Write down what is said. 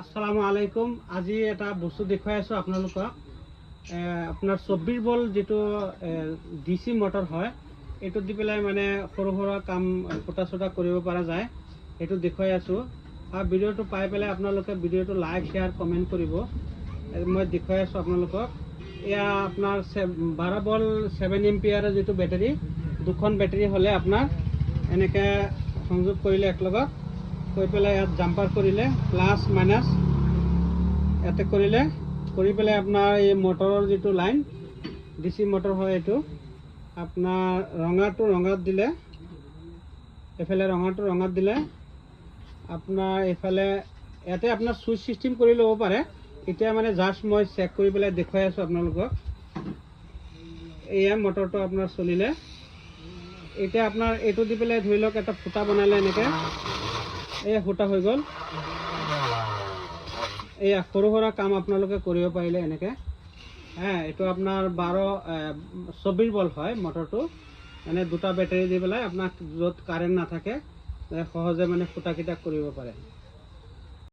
আসসালামু আলাইকুম। আজি এটা বস্তু দেখাই আছো আপোনালোকক। আপনার 24 বল যেটো ডিসি মোটর হয়, এইটো দি পেলাই মানে সৰু সৰু কাম ফুটা চুটা কৰিব পৰা যায়, এইটো দেখাই আছো। আৰ ভিডিওটো পাই পেলাই আপোনালোকে ভিডিওটো লাইক শেয়াৰ কমেন্ট কৰিব। মই দেখাই আছো আপোনালোকক। এয়া আপনাৰ 12 বল 7 এম্পিয়াৰৰ যেটো বেটাৰি, দুখন বেটাৰি হলে আপনাৰ এনেকে সংযোগ কৰিলে একলগত কৰি পেলাই ইয়াত জাম্পাৰ কৰিলে প্লাস মাইনাস ইয়াতে কৰিলে কৰি পেলাই আপোনাৰ এই মটৰৰ যেটো লাইন ডিসি মোটৰ হয়, এইটো আপনাৰ ৰঙাটো ৰঙাত দিলে, এফালে ৰঙাটো ৰঙাত দিলে আপনাৰ এফালে ইয়াতে আপনাৰ সুইচ সিস্টেম কৰি ল'ব পাৰে। এতিয়া মানে জাস্ট মই চেক কৰি পেলাই দেখাই আছো আপোনালোকক। এয়া মটৰটো আপনাৰ চলিলে। এতিয়া আপনাৰ এইটো দি পেলাই ধৰি লওক এটা ফুটা বনালে, এনেকে এই ফুটা হৈ গ'ল। এই সৰু সৰু কাম আপোনালোকে কৰিব পাৰিলে এনেকে। এইটো আপনার 24 বল হয় মটরটো। মানে দুটা বেটারি দি পেলাই আপোনাক য'ত কারেন্ট নাথাকে সহজে মানে ফুটা কিটা কৰিব পাৰে।